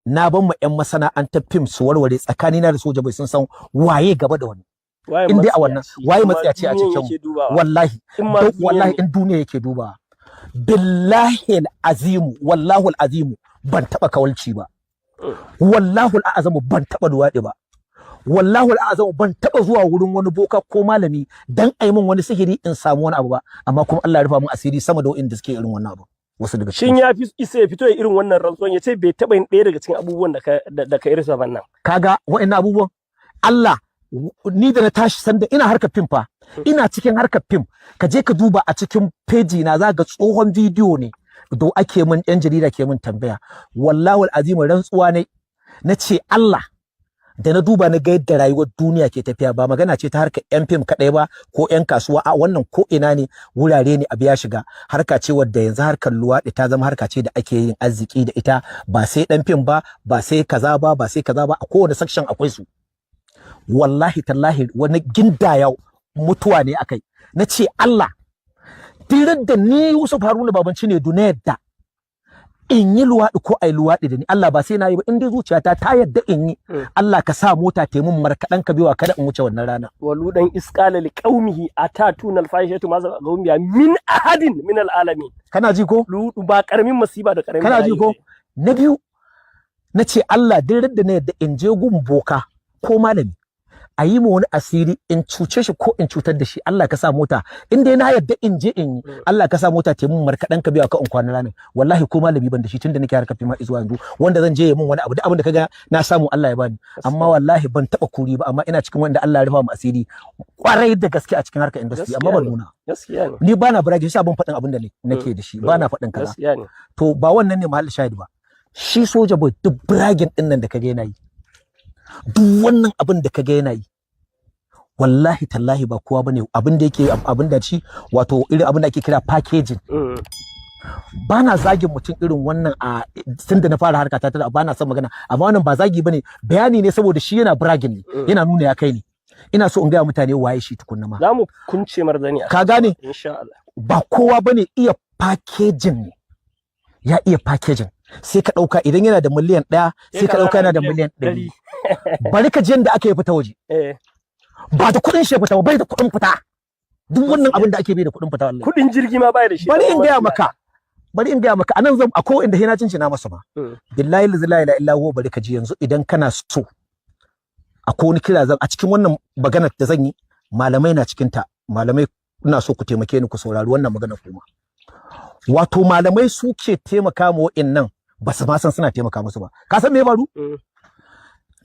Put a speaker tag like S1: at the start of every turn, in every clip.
S1: na ban ma ƴan masana'antar fim su warware tsakanina da Soja Boy sun san waye gaba da wani in dai a wannan waye matsiyaci a cikin wallahi wallahi in duniya yake duba billahi azimu wallahu azimu ban taba kawalci ba wallahu azamu ban taba duwadi ba wallahu azamu ban taba zuwa wurin wani boka ko malami dan ai min wani sihiri in samu wani abu ba amma kuma Allah ya rufa min asiri sama da wanda suke irin wannan abu wasu daga
S2: shin ya fi isa ya fito irin wannan rantsuwan ya ce bai taba yin ɗaya daga cikin abubuwan da ka irsa ban nan
S1: kaga wa'annan abubuwan Allah ni da na tashi sanda ina harkar fim fa ina cikin harkar fim ka je ka duba a cikin peji na za ga tsohon bidiyo ne da ake min yan jarida ke min tambaya wallahi alazim rantsuwa ne na ce Allah da na duba na ga yadda rayuwar duniya ke tafiya ba magana ce ta harkar yan fim kadai ba ko yan kasuwa a wannan ko ina ne wurare ne abu ya shiga harka ce wadda yanzu harkar luwaɗi ta zama harka ce da ake yin arziki da ita ba sai dan fim ba sai kaza ba sai kaza ba a kowane section akwai su wallahi tallahi wani gindaya mutuwa ne akai na ce Allah dirar da ni Yusuf Haruna Baban Chinedu na yadda in yi luwaɗi ko ai luwaɗi da ni Allah ba sai na yi ba in dai zuciyata ta yadda in yi Allah ka sa mota ta mun markaɗan ka biwa kada in wuce wannan rana
S2: walu dan isqala li qaumihi atatuna al-fahishatu ma za qaumiya min ahadin min al-alamin
S1: kana ji ko
S2: ludu ba karamin masiba da karamin
S1: kana ji ko na biyu nace Allah dirar da na yadda in je gun boka ko malami a yi ma wani asiri in cuce shi ko in cutar da shi Allah ka sa mota in dai na yadda in je in Allah ka sa mota ta mun markaɗan ka biya ka in kwana ranar wallahi ko malami ban da shi tunda nake harkar fima zuwa yanzu wanda zan je ya mun wani abu duk abin da kaga na samu Allah ya bani amma wallahi ban taba kuri ba amma ina cikin wanda Allah ya rufa mu asiri kwarai da gaske a cikin harkar industry amma ban nuna
S2: gaskiya ne
S1: ni bana burage shi ban faɗin abin da nake da shi bana faɗin kaza to ba wannan ne mahallin shahidi ba shi Soja Boy duk bragging din nan da kaga yana yi duk wannan abin da kaga yana yi wallahi tallahi ba kowa bane abin da yake abin da shi wato irin abin da ake kira packaging bana zagin mutum irin wannan a tun da na fara harka ta bana son magana amma wannan ba zagi bane bayani ne saboda shi yana bragging ne yana nuna ya kai ne ina so in ga mutane waye shi tukunna ma
S2: zamu kunce marzani
S1: ka gane
S2: insha Allah
S1: ba kowa bane iya packaging ne ya iya packaging sai ka dauka idan yana da miliyan 1 sai ka dauka yana da miliyan 100 bari ka ji yanda aka yi fita waje ba da kuɗin shi fita ba bai da kuɗin fita duk wannan abin da ake bai da kuɗin fita wallahi
S2: kuɗin jirgi ma bai da shi
S1: bari in gaya maka anan zan akwai inda hina cincina masa ma billahi la ilaha illa huwa bari ka ji yanzu idan kana so akwai wani kira zan a cikin wannan maganar da zan yi malamai na cikin ta malamai ina so ku taimake ni ku saurari wannan magana kuma wato malamai suke taimaka ma wa'annan ba su ma san suna taimaka musu ba ka san me ya faru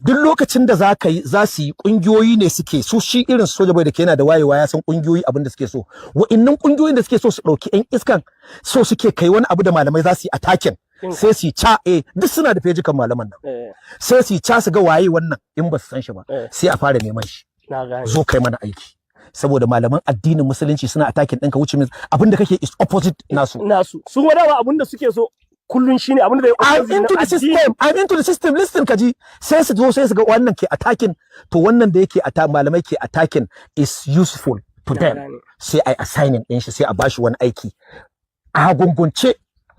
S1: duk lokacin da za su yi kungiyoyi ne suke so shi irin Soja Boy da ke yana da wayewa ya san kungiyoyi abin da suke so wa'annan kungiyoyin da suke so su dauki yan iskan so suke kai wani abu da malamai za su yi attacking sai su ca duk suna da fejikan malaman nan sai su ca su ga waye wannan in ba su san shi ba sai a fara neman shi zo kai mana aiki saboda malaman addinin musulunci suna attacking ɗinka wuce min abin da kake is opposite nasu
S2: su wadawa abin da suke so kullun shine abin da
S1: I'm into the system listen kaji sai su zo sai su ga wannan ke attacking to wannan da yake malamai ke attacking is useful to them sai ai assigning din shi sai a bashi wani aiki a gungunce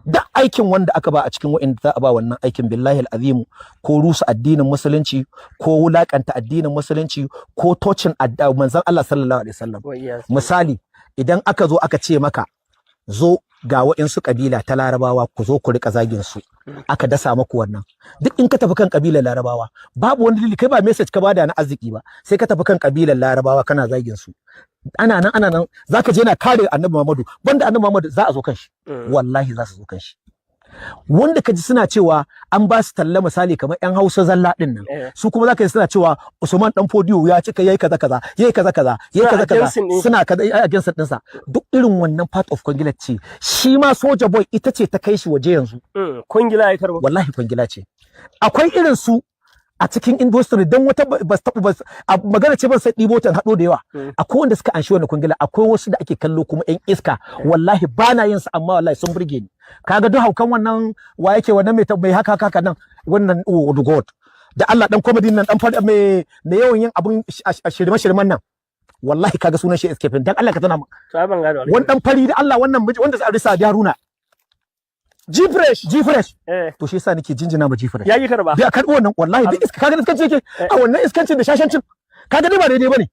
S1: da aikin wanda aka ba a cikin wa'inda za a ba wannan aikin billahi alazim ko rusa addinin musulunci ko wulakanta addinin musulunci ko tocin manzon Allah sallallahu alaihi wasallam misali idan aka zo aka ce maka zo ga wa'insu kabila ta larabawa ku zo ku rika zagin su aka dasa maku wannan duk in ka tafi kan kabilar larabawa babu wani dalili kai ba message ka bada na arziki ba sai ka tafi kan kabilar larabawa kana zagin su ana nan zaka je na kare annabi Muhammadu banda annabi Muhammadu za a zo kan shi wallahi za su zo kan shi wanda kaji suna cewa an ba su talla misali kamar yan Hausa zalla din nan su kuma zaka ji suna cewa Usman dan Fodiyo ya cika yayi kaza suna kaza against din sa duk irin wannan part of kwangila ce shi ma Soja Boy ita ce ta kai shi waje yanzu
S2: kwangila ya karbo
S1: wallahi kwangila ce akwai irin su a cikin industry dan wata magana ce ban sai dibo ta hado da yawa akwai wanda suka anshi wannan kwangila akwai wasu da ake kallo kuma yan iska wallahi bana yin su amma wallahi sun burge ni kaga duk haukan wannan wa yake wannan mai haka nan wannan oh god da Allah dan comedy nan dan fada mai yawan yin abun shirman nan wallahi kaga sunan shi escape dan Allah ka tana
S2: ban gado
S1: wannan dan fari da Allah wannan wanda za a risa Haruna G fresh to shi yasa nake jinjina ma G fresh
S2: ya yi karba
S1: bai karbo wannan wallahi duk iska kaga iskanci yake a wannan iskancin da shashancin kaga dai ba daidai bane